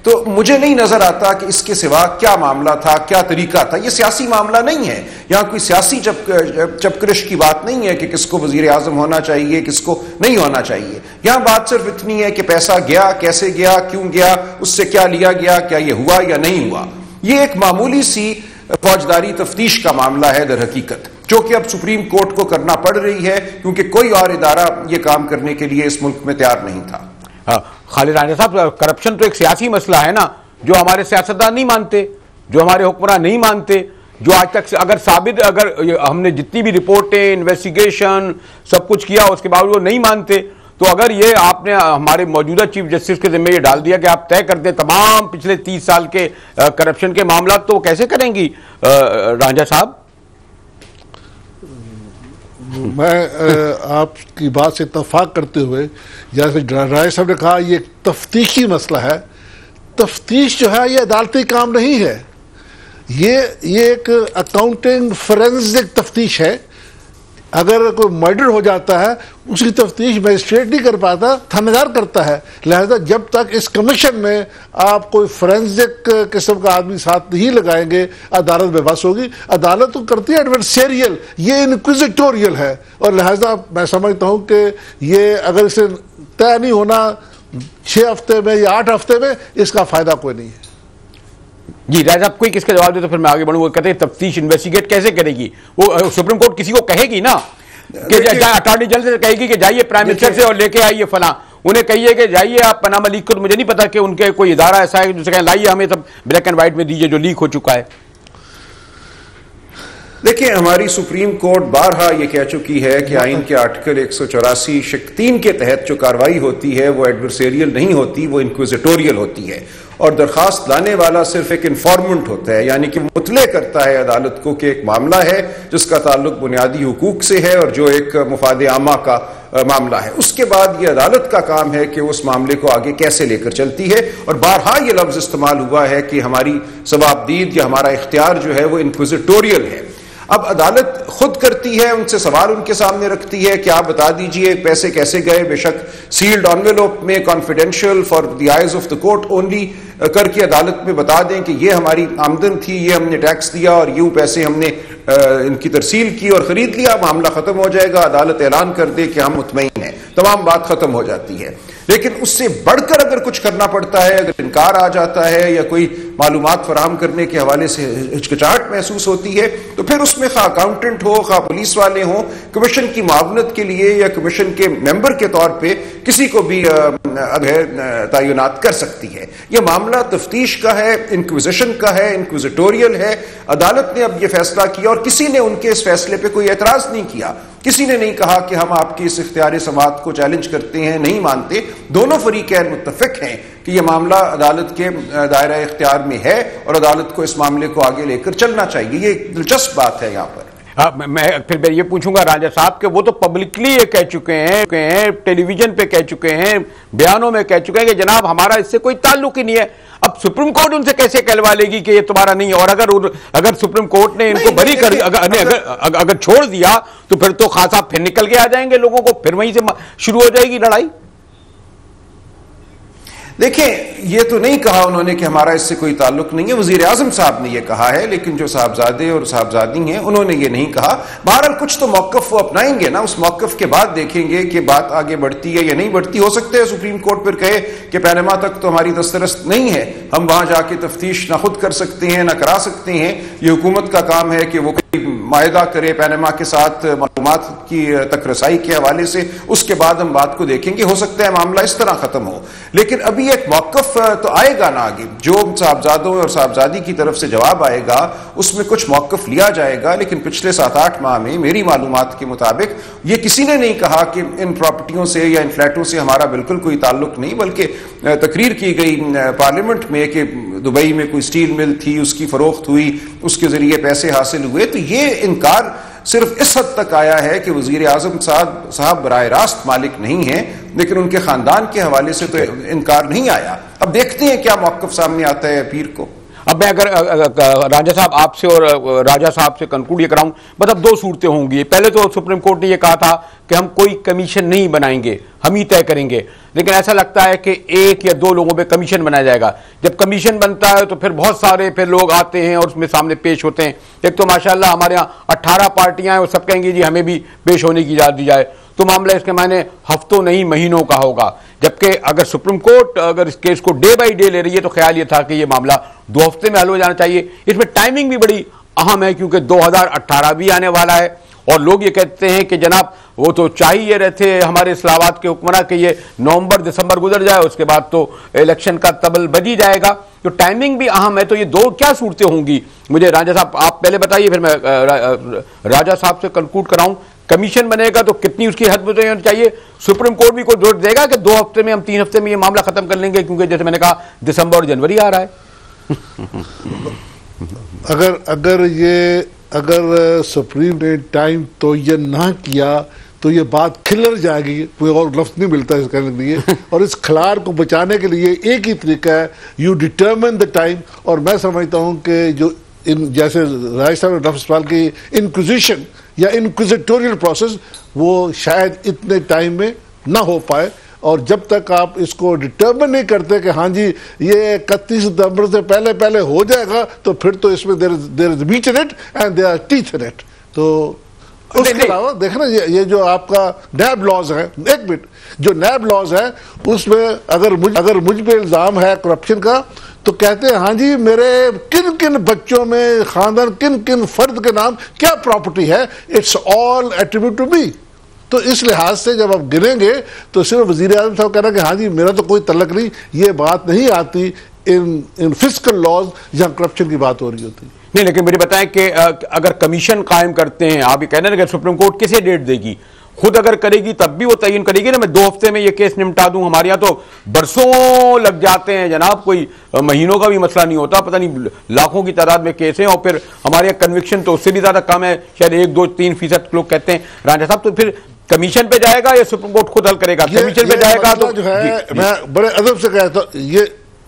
तो मुझे नहीं नजर आता कि इसके सिवा क्या मामला था, क्या तरीका था। यह सियासी मामला नहीं है, यहां कोई सियासी चपकरिश की बात नहीं है कि किसको वजीर आजम होना चाहिए किसको नहीं होना चाहिए। यहां बात सिर्फ इतनी है कि पैसा गया, कैसे गया, क्यों गया, उससे क्या लिया गया, क्या यह हुआ या नहीं हुआ। यह एक मामूली सी फौजदारी तफ्तीश का मामला है दर हकीकत, जो कि अब सुप्रीम कोर्ट को करना पड़ रही है क्योंकि कोई और इदारा यह काम करने के लिए इस मुल्क में तैयार नहीं था। खालिद रांझा साहब, करप्शन तो एक सियासी मसला है ना, जो हमारे सियासतदान नहीं मानते, जो हमारे हुक्मरान नहीं मानते, जो आज तक अगर साबित, अगर हमने जितनी भी रिपोर्टें, इन्वेस्टिगेशन सब कुछ किया उसके बावजूद वो नहीं मानते, तो अगर ये आपने हमारे मौजूदा चीफ जस्टिस के जिम्मे ये डाल दिया कि आप तय कर दें तमाम पिछले 30 साल के करप्शन के मामला, तो कैसे करेंगी रांझा साहब? मैं आपकी बात से इत्तफाक करते हुए, जैसे राय साहब ने कहा, ये तफ्तीशी मसला है। तफ्तीश जो है ये अदालती काम नहीं है, ये एक अकाउंटिंग फोरेंसिक तफ्तीश है। अगर कोई मर्डर हो जाता है उसकी तफ्तीश मजिस्ट्रेट नहीं कर पाता, थानेदार करता है। लिहाजा जब तक इस कमीशन में आप कोई फोरेंसिक किस्म का आदमी साथ नहीं लगाएंगे अदालत बेबस होगी। अदालत तो करती है एडवर्सेरियल, ये इनक्विजिटोरियल है, और लिहाजा मैं समझता हूं कि ये अगर इसे तय नहीं होना 6 हफ्ते में या 8 हफ्ते में, इसका फायदा कोई नहीं है। जी राजा साहब, कोई किसका जवाब दे तो फिर मैं आगे बढ़ूँ। वो कहते हैं तफ्तीश इन्वेस्टिगेट कैसे करेगी, वो सुप्रीम कोर्ट किसी को कहेगी ना कि अटॉर्नी जनरल से कहेगी कि जाइए प्राइम मिनिस्टर से और लेके आइए फला, उन्हें कहिए कि जाइए आप पनामा लीक को, तो मुझे नहीं पता कि उनके कोई इदारा ऐसा है जिससे कहें लाइए हमें सब ब्लैक एंड व्हाइट में दीजिए जो लीक हो चुका है। देखिए हमारी सुप्रीम कोर्ट बारहा ये कह चुकी है कि आइन के आर्टिकल 184 शिक 3 के तहत जो कार्रवाई होती है वो एडवर्सेरियल नहीं होती, वो इंक्विजिटोरियल होती है। और दरखास्त लाने वाला सिर्फ एक इन्फॉर्मेंट होता है, यानी कि मुतले करता है अदालत को कि एक मामला है जिसका ताल्लुक बुनियादी हुकूक से है और जो एक मुफाद आमा का मामला है। उसके बाद ये अदालत का काम है कि उस मामले को आगे कैसे लेकर चलती है। और बारहा ये लफ्ज इस्तेमाल हुआ है कि हमारी सवाबदीद या हमारा इख्तियार जो है वो इंक्विजिटोरियल है। अब अदालत खुद करती है, उनसे सवाल उनके सामने रखती है कि आप बता दीजिए पैसे कैसे गए, बेशक सील्ड एनवेलप में, confidential for the eyes of the court only करके अदालत में बता दें कि ये हमारी आमदन थी, ये हमने टैक्स दिया और यूं पैसे हमने इनकी तरसील की और खरीद लिया, मामला खत्म हो जाएगा। अदालत ऐलान कर दे कि हम मुतमईन हैं, तमाम बात खत्म हो जाती है। लेकिन उससे बढ़कर अगर कुछ करना पड़ता है, अगर इनकार आ जाता है या कोई मालूमात फराहम करने के हवाले से हिचकिचाहट महसूस होती है, तो फिर उसमें खा अकाउंटेंट हो, खा पुलिस वाले हों, कमीशन की मुआवनत के लिए या कमीशन के मेंबर के तौर पे किसी को भी तैनात कर सकती है। यह मामला तफ्तीश का है, इंक्विजिशन का है, इंक्विजिटोरियल है। अदालत ने अब यह फैसला किया और किसी ने उनके इस फैसले पे कोई एतराज नहीं किया, किसी ने नहीं कहा कि हम आपकी इस इख्तियारी समाअत को चैलेंज करते हैं, नहीं मानते। दोनों फरीकैन मुत्तफिक हैं कि यह मामला अदालत के दायरा इख्तियार में है और अदालत को इस मामले को आगे लेकर चलना चाहिए। ये एक दिलचस्प बात है यहाँ पर। मैं फिर ये पूछूंगा राजा साहब के, वो तो पब्लिकली ये कह चुके हैं, टेलीविजन पे कह चुके हैं, बयानों में कह चुके हैं कि जनाब हमारा इससे कोई ताल्लुक ही नहीं है। अब सुप्रीम कोर्ट उनसे कैसे कहलवा लेगी कि ये तुम्हारा नहीं है? और अगर सुप्रीम कोर्ट ने इनको बरी कर अगर छोड़ दिया तो फिर तो खान साहब फिर निकल के आ जाएंगे लोगों को, फिर वहीं से शुरू हो जाएगी लड़ाई। देखें, ये तो नहीं कहा उन्होंने कि हमारा इससे कोई ताल्लुक नहीं है, वजीर आजम साहब ने यह कहा है, लेकिन जो साहबजादे और साहबजादी हैं उन्होंने ये नहीं कहा। बहरहाल कुछ तो मौकफ वो अपनाएंगे ना, उस मौकफ के बाद देखेंगे कि बात आगे बढ़ती है या नहीं बढ़ती। हो सकता है सुप्रीम कोर्ट फिर कहे कि पैनामा तक तो हमारी दस्तरस नहीं है, हम वहां जाके तफ्तीश ना खुद कर सकते हैं ना करा सकते हैं। ये हुकूमत का काम है कि वो मायदा करे पैनामा के साथ मालूमात की तक रसाई के हवाले से, उसके बाद हम बात को देखेंगे। हो सकता है मामला इस तरह खत्म हो, लेकिन अभी एक मौकफ तो आएगा ना आगे, जो साहबजादों और साहबजादी की तरफ से जवाब आएगा उसमें कुछ मौकफ लिया जाएगा। लेकिन पिछले 7-8 माह में मेरी मालूमात के मुताबिक ये किसी ने नहीं कहा कि इन प्रॉपर्टियों से या इन फ्लैटों से हमारा बिल्कुल कोई ताल्लुक नहीं, बल्कि तकरीर की गई पार्लियामेंट में कि दुबई में कोई स्टील मिल थी, उसकी फरोख्त हुई, उसके जरिए पैसे हासिल हुए। तो ये इनकार सिर्फ इस हद तक आया है कि वजीर आजम साहब बराह रास्त मालिक नहीं है, लेकिन उनके खानदान के हवाले से तो इनकार नहीं आया। अब देखते हैं क्या मौकफ सामने आता है पीर को। अब मैं अगर राजा साहब आपसे और राजा साहब से कंक्लूड ये कराऊं, मतलब 2 सूरतें होंगी। पहले तो सुप्रीम कोर्ट ने ये कहा था कि हम कोई कमीशन नहीं बनाएंगे, हम ही तय करेंगे, लेकिन ऐसा लगता है कि 1 या 2 लोगों पे कमीशन बनाया जाएगा। जब कमीशन बनता है तो फिर बहुत सारे फिर लोग आते हैं और उसमें सामने पेश होते हैं। एक तो माशाल्लाह हमारे यहाँ 18 पार्टियां हैं और सब कहेंगे जी हमें भी पेश होने की इजाजत दी जाए, तो मामला इसके मायने हफ्तों नहीं महीनों का होगा। जबकि अगर सुप्रीम कोर्ट अगर इस केस को डे बाई डे ले रही है तो ख्याल ये था कि ये मामला 2 हफ्ते में हल हो जाना चाहिए। इसमें टाइमिंग भी बड़ी अहम है क्योंकि 2018 भी आने वाला है और लोग ये कहते हैं कि जनाब वो तो चाहिए रहते हमारे इस्लामाबाद के हुक्मरान कि ये नवंबर दिसंबर गुजर जाए, उसके बाद तो इलेक्शन का तबल बजी जाएगा, तो टाइमिंग भी अहम है। तो ये 2 क्या सूरतें होंगी? मुझे राजा साहब आप पहले बताइए, फिर मैं राजा साहब से कंक्लूड कराऊं। कमीशन बनेगा तो कितनी उसकी हद होनी चाहिए? सुप्रीम कोर्ट भी कोई जोर देगा कि 2 हफ्ते में हम 3 हफ्ते में ये मामला खत्म कर लेंगे, क्योंकि जैसे मैंने कहा दिसंबर और जनवरी आ रहा है। अगर सुप्रीम ने टाइम तो ये ना किया तो ये बात खिलर जाएगी, कोई और लफ्ज नहीं मिलता इस कहने के लिए। और इस खिलाड़ को बचाने के लिए एक ही तरीका है, यू डिटर्मिन द टाइम। और मैं समझता हूं कि जो जैसे राय साहब ने लफ्ज इस्तेमाल की इंक्विजिशन या इंक्विजिटोरियल प्रोसेस, वो शायद इतने टाइम में ना हो पाए। और जब तक आप इसको डिटर्मिन नहीं करते कि हाँ जी ये 31 सितंबर से पहले हो जाएगा, तो फिर तो इसमें there is meat in it and there are teeth in it. तो उसके अलावा देखना ये जो आपका नैब लॉज है, एक मिनट, जो नैब लॉज है उसमें अगर मुझ पे इल्जाम है करप्शन का, तो कहते हैं हाँ जी मेरे किन किन बच्चों में खानदान किन किन फर्द के नाम क्या प्रॉपर्टी है, it's all attribute to me. तो इस लिहाज से जब आप गिरेंगे तो सिर्फ वजीर आजम साहब कह रहे हैं कि हाँ जी मेरा तो कोई तल्लक नहीं, ये बात नहीं आती इन फिस्कल लॉज जहां करप्शन की बात हो रही होती है। नहीं, लेकिन मुझे बताएं कि अगर कमीशन कायम करते हैं, आप ये कह रहे हैं कि सुप्रीम कोर्ट किसे डेट देगी? खुद अगर करेगी तब भी वो तयन करेगी ना, मैं 2 हफ्ते में ये केस निपटा दूं। हमारे यहाँ तो बरसों लग जाते हैं जनाब, कोई महीनों का भी मसला नहीं होता, पता नहीं लाखों की तादाद में केस हैं, और फिर हमारे यहाँ कन्विक्शन तो उससे भी ज्यादा कम है, शायद 1-2-3% लोग कहते हैं। राजा साहब, तो फिर कमीशन पे जाएगा या सुप्रीम कोर्ट खुद हल करेगा? कमीशन पे जाएगा तो जो है, मैं बड़े अदब से कहता हूं,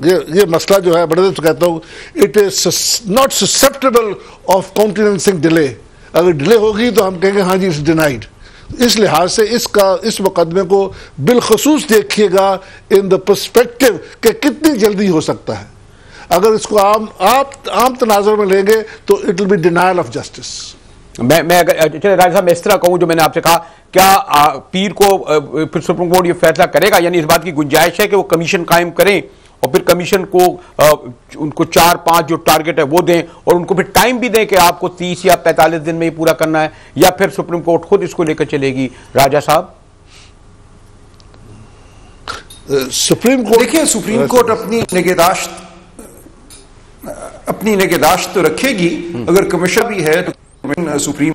ये मसला जो है बड़े अदब से कहता हूं, it is not susceptible of countenancing delay. अगर डिले होगी तो हम कहेंगे हाँ जी इट्स डिनाइड। इस लिहाज से इस मुकदमे को बिलखसूस देखिएगा इन द पर्सपेक्टिव कि कितनी जल्दी हो सकता है। अगर इसको आम तनाजुर में लेंगे तो it will be denial of justice. मैं अगर राजा साहब मैं इस तरह कहूं, जो मैंने आपसे कहा, क्या पीर को फिर सुप्रीम कोर्ट ये फैसला करेगा, यानी इस बात की गुंजाइश है कि वो कमीशन कायम करें और फिर कमीशन को उनको 4-5 जो टारगेट है वो दें, और उनको फिर टाइम भी दें कि आपको 30 या 45 दिन में ये पूरा करना है, या फिर सुप्रीम कोर्ट खुद इसको लेकर चलेगी? राजा साहब, सुप्रीम कोर्ट, देखिए सुप्रीम कोर्ट अपनी निगहदाश्त तो रखेगी। अगर कमीशन भी है तो सुप्रीम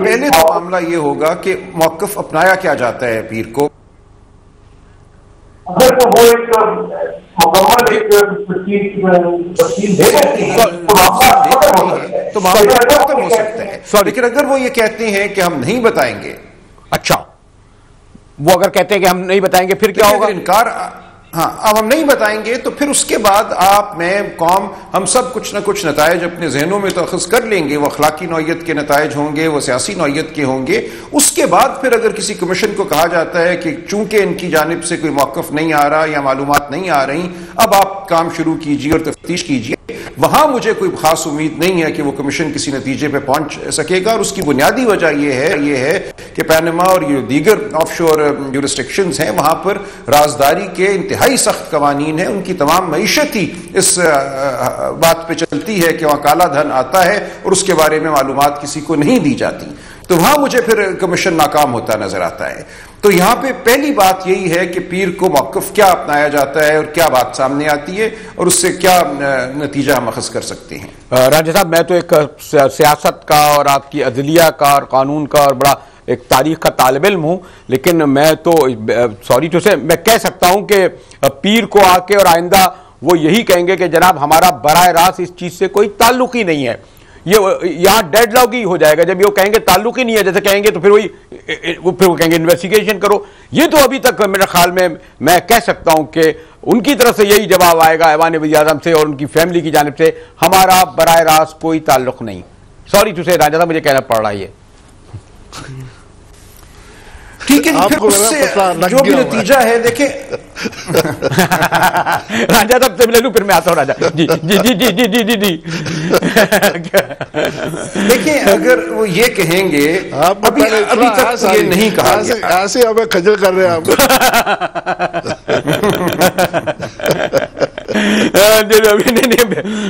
पहले तो मामला ये होगा कि मौक़िफ़ अपनाया क्या जाता है पीर को। अगर तो वो एक मुकम्मल एक तो मामला खत्म हो सकता है। लेकिन अगर वो ये कहते हैं कि हम नहीं बताएंगे, अच्छा, वो अगर कहते हैं कि हम नहीं बताएंगे फिर क्या होगा? इनकार, हाँ, अब हम नहीं बताएंगे तो फिर उसके बाद आप, मैं, कौम, हम सब कुछ ना कुछ नताइज अपने जहनों में तो अखज़ कर लेंगे। वो अखलाकी नौयत के नताइज होंगे, वो सियासी नौयत के होंगे। उसके बाद फिर अगर किसी कमीशन को कहा जाता है कि चूंकि इनकी जानिब से कोई मौक़िफ़ नहीं आ रहा या मालूमात नहीं आ रही, अब आप काम शुरू कीजिए और तफ्तीश कीजिए, वहां मुझे कोई खास उम्मीद नहीं है कि वो कमीशन किसी नतीजे पर पहुंच सकेगा। और उसकी बुनियादी वजह यह है कि पैनमा और ये दीगर ऑफशोर जुरिस्डिक्शंस हैं, वहां पर राजदारी के इंतहाई सख्त कवानीन हैं। उनकी तमाम मईशत ही इस बात पे चलती है कि वहां काला धन आता है और उसके बारे में मालूमात किसी को नहीं दी जाती। तो वहां मुझे फिर कमीशन नाकाम होता नजर आता है। तो यहां पे पहली बात यही है कि पीर को मौक़िफ़ क्या अपनाया जाता है और क्या बात सामने आती है और उससे क्या नतीजा हम अखज़ कर सकते हैं। राजा साहब, मैं तो एक सियासत का और आपकी अदलिया का और कानून का और बड़ा एक तारीख का तालिब इल्म हूं, लेकिन मैं तो सॉरी टू से मैं कह सकता हूं कि पीर को आके और आइंदा वो यही कहेंगे कि जनाब हमारा बराह रास्त इस चीज से कोई ताल्लुक ही नहीं है। ये यहां डेडलॉक ही हो जाएगा जब ये कहेंगे ताल्लुक ही नहीं है, जैसे कहेंगे तो फिर वो कहेंगे इन्वेस्टिगेशन करो। ये तो अभी तक मेरे ख्याल में मैं कह सकता हूं कि उनकी तरफ से यही जवाब आएगा ऐवान वज़ीर-ए-आज़म से और उनकी फैमिली की जानिब से, हमारा बराह रास्त कोई ताल्लुक नहीं। सॉरी टू से राजा साहब, मुझे कहना पड़ रहा है ये। ठीक है, फिर उससे जो भी नतीजा है देखें। राजा साहब से मिले लूं, फिर मैं आता हूं। राजा जी जी जी जी जी जी जी जी देखिए, अगर वो ये कहेंगे, अभी तक ये नहीं कहा गया, ऐसे हमें खजल कर रहे हैं आप।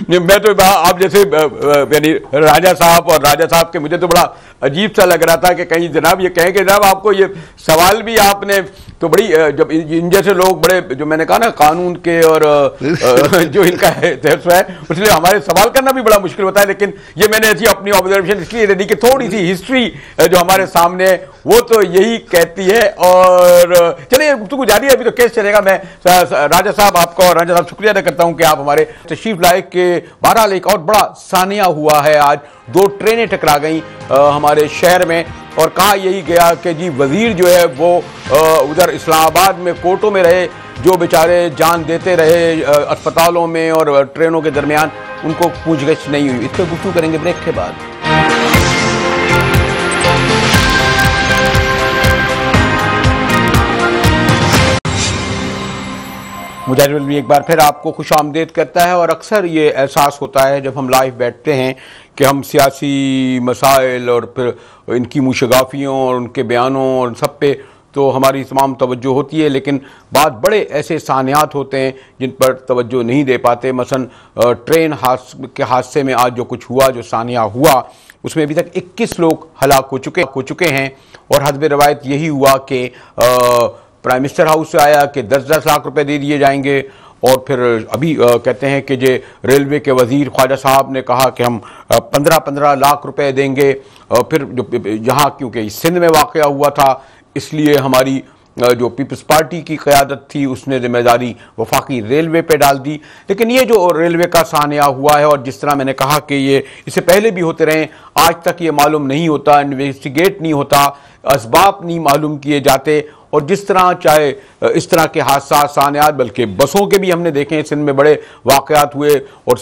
नहीं, मैं तो आप जैसे यानी राजा साहब और राजा साहब के मुझे तो बड़ा अजीब सा लग रहा था कि कहीं जनाब ये कहें कि जनाब आपको ये सवाल भी आपने तो बड़ी, जब इन जैसे लोग बड़े, जो मैंने कहा ना कानून के और जो इनका है इसलिए हमारे सवाल करना भी बड़ा मुश्किल होता है। लेकिन ये मैंने ऐसी अपनी ऑब्जर्वेशन इसलिए दे दी कि थोड़ी सी हिस्ट्री जो हमारे सामने है वो तो यही कहती है। और चलिए गुफ्तगू जारी है, अभी तो केस चलेगा। मैं राजा साहब आपका और राजा साहब शुक्रिया अदा करता हूं कि आप हमारे तशरीफ लाए। के बहरहाल एक और बड़ा सानिया हुआ है, आज 2 ट्रेनें टकरा गई हमारे शहर में और कहा यही गया कि जी वजीर जो है वो उधर इस्लामाबाद में कोर्टों में रहे, जो बेचारे जान देते रहे अस्पतालों में और ट्रेनों के दरमियान, उनको पूछगिछ नहीं हुई। इस पर गुफ्तगू करेंगे ब्रेक के बाद। मुजाहिद भी एक बार फिर आपको खुश आमदेद करता है। और अक्सर ये एहसास होता है जब हम लाइव बैठते हैं कि हम सियासी मसाइल और फिर इनकी मुशगाफियों और उनके बयानों और सब पे तो हमारी तमाम तवज्जो होती है, लेकिन बाद बड़े ऐसे सानियात होते हैं जिन पर तवज्जो नहीं दे पाते। मसलन ट्रेन के हादसे में आज जो कुछ हुआ, जो सानिया हुआ, उसमें अभी तक 21 लोग हलाक हो चुके हैं और हस्ब रवायत यही हुआ कि प्राइम मिनिस्टर हाउस से आया कि 10-10 लाख रुपए दे दिए जाएंगे और फिर अभी कहते हैं कि जे रेलवे के वजीर ख्वाजा साहब ने कहा कि हम 15-15 लाख रुपए देंगे। फिर जो यहाँ क्योंकि सिंध में वाक़या हुआ था इसलिए हमारी जो पीपल्स पार्टी की क़यादत थी उसने जिम्मेदारी वफाकी रेलवे पे डाल दी। लेकिन ये जो रेलवे का सानिया हुआ है और जिस तरह मैंने कहा कि ये इससे पहले भी होते रहे, आज तक ये मालूम नहीं होता, इन्वेस्टिगेट नहीं होता, असबाब नहीं मालूम किए जाते। और जिस तरह चाहे इस तरह के हादसा सानियात, बल्कि बसों के भी हमने देखे सिंध में बड़े वाक़यात हुए और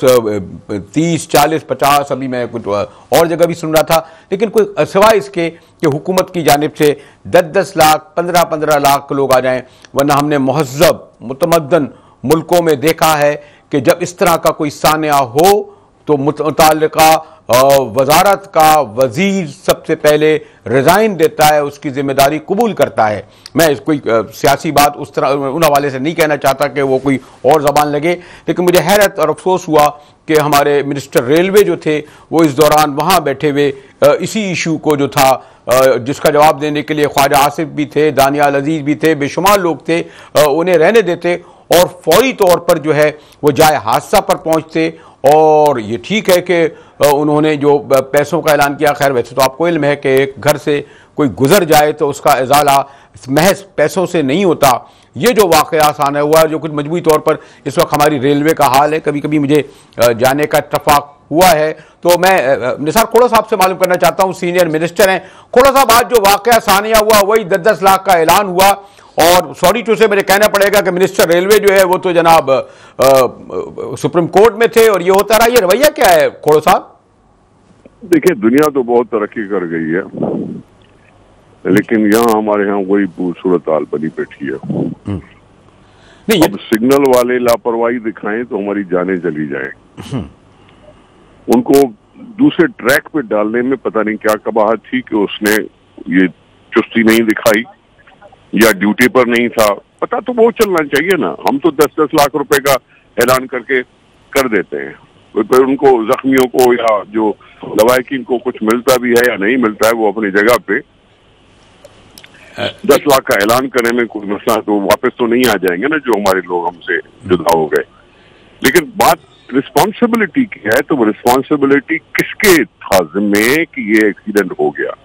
30, 40, 50 अभी मैं कुछ और जगह भी सुन रहा था। लेकिन कोई सिवाय इसके कि हुकूमत की जानिब से 10-10 लाख 15-15 लाख लोग आ जाएं, वरना हमने महज़ब मुतमद्दन मुल्कों में देखा है कि जब इस तरह का कोई सानिया हो तो मुतल्लिका वजारत का वजीर सबसे पहले रिज़ाइन देता है, उसकी जिम्मेदारी कबूल करता है। मैं कोई सियासी बात उस तरह उन हवाले से नहीं कहना चाहता कि वो कोई और ज़बान लगे, लेकिन मुझे हैरत और अफसोस हुआ कि हमारे मिनिस्टर रेलवे जो थे वो इस दौरान वहाँ बैठे हुए इसी इशू को जो था जिसका जवाब देने के लिए ख्वाजा आसिफ भी थे, दानियाल अजीज भी थे, बेशुमार लोग थे, उन्हें रहने देते और फौरी तौर पर जो है वो जाए हादसा पर पहुँचते। और ये ठीक है कि उन्होंने जो पैसों का ऐलान किया, खैर वैसे तो आपको इल्म है कि एक घर से कोई गुजर जाए तो उसका इजाला महज पैसों से नहीं होता। ये जो वाक़या सामने हुआ जो कुछ मजबूरी तौर पर इस वक्त हमारी रेलवे का हाल है, कभी कभी मुझे जाने का इत्तफाक हुआ है, तो मैं निसार खोड़ा साहब से मालूम करना चाहता हूँ, सीनियर मिनिस्टर हैं। खोड़ा साहब, आज जो वाक़या सानिया हुआ वही 10-10 लाख का ऐलान हुआ और सॉरी टू से मुझे कहना पड़ेगा कि मिनिस्टर रेलवे जो है वो तो जनाब सुप्रीम कोर्ट में थे और ये होता रहा। ये रवैया क्या है खोड़ो साहब? देखिए, दुनिया तो बहुत तरक्की कर गई है, लेकिन यहाँ हमारे यहाँ वही सूरत हाल बनी बैठी है। नहीं, अब सिग्नल वाले लापरवाही दिखाएं तो हमारी जानें चली जाएं। उनको दूसरे ट्रैक पे डालने में पता नहीं क्या कबाहत थी कि उसने ये चुस्ती नहीं दिखाई या ड्यूटी पर नहीं था। पता तो वो चलना चाहिए ना। हम तो 10-10 लाख रुपए का ऐलान करके कर देते हैं, फिर उनको जख्मियों को या जो लवाकिन को कुछ मिलता भी है या नहीं मिलता है वो अपनी जगह पे। 10 लाख का ऐलान करने में कोई मसला तो वापस तो नहीं आ जाएंगे ना जो हमारे लोग हमसे जुदा हो गए। लेकिन बात रिस्पॉन्सिबिलिटी की है, तो वो रिस्पॉन्सिबिलिटी किसके था जिम्मे कि ये एक्सीडेंट हो गया?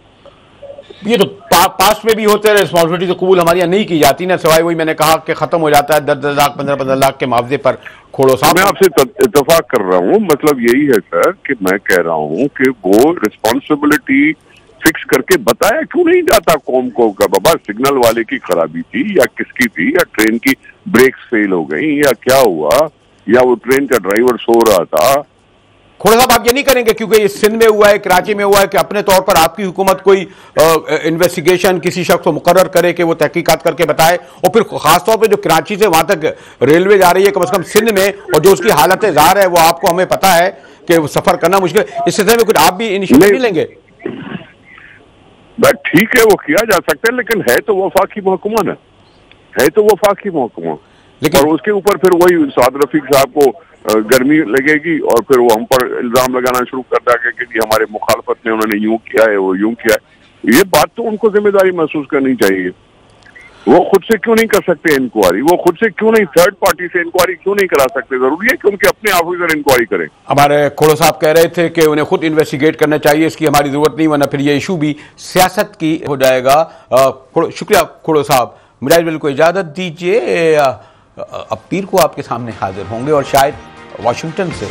ये तो पास्ट में भी होते हैं, रिस्पॉन्सिबिलिटी तो कबूल हमारे यहाँ नहीं की जाती ना, सिवाय वही मैंने कहा कि खत्म हो जाता है 10-10 लाख 15-15 लाख के मुआवजे पर। खोड़ो साहब, मैं आपसे इत्तेफाक कर रहा हूँ, मतलब यही है सर कि मैं कह रहा हूँ कि वो रिस्पॉन्सिबिलिटी फिक्स करके बताया क्यों नहीं जाता कौम को का बाबा सिग्नल वाले की खराबी थी या किसकी थी, या ट्रेन की ब्रेक्स फेल हो गई या क्या हुआ, या वो ट्रेन का ड्राइवर सो रहा था। खोड़ा साहब, आप ये नहीं करेंगे क्योंकि ये सिंध में हुआ है, कराची में हुआ है, कि अपने तौर पर आपकी हुकूमत कोई इन्वेस्टिगेशन किसी शख्स को मुकर्रर करे कि वो तहकीकात करके बताए, और फिर खासतौर पर जो कराची से वहां तक रेलवे जा रही है कम से कम सिंध में, और जो उसकी हालत ज़ाहिर है वो आपको हमें पता है कि सफर करना मुश्किल, इस सिलसिले में कुछ आप भी इनिशिएटिव नहीं लेंगे? ठीक है, वो किया जा सकता है, लेकिन है तो वफाकी महकमा ना, है तो वफाकी महकमा। और उसके ऊपर फिर वही साद रफीक साहब को गर्मी लगेगी और फिर वो हम पर इल्जाम लगाना शुरू कर देंगे कि हमारे मुखालफत में उन्होंने यूं किया है, वो यूं किया है। ये बात तो उनको जिम्मेदारी महसूस करनी चाहिए। वो खुद से क्यों नहीं कर सकते इंक्वायरी? वो खुद से क्यों नहीं थर्ड पार्टी से इंक्वायरी क्यों नहीं करा सकते? जरूरी है कि उनके अपने ऑफिसर इंक्वायरी करें। हमारे खोड़ो साहब कह रहे थे कि उन्हें खुद इन्वेस्टिगेट करना चाहिए, इसकी हमारी जरूरत नहीं, वरना फिर ये इशू भी सियासत की हो जाएगा। शुक्रिया खोड़ो साहब। मुझे बिल्कुल इजाजत दीजिए, अब पीर को आपके सामने हाजिर होंगे और शायद वाशिंगटन से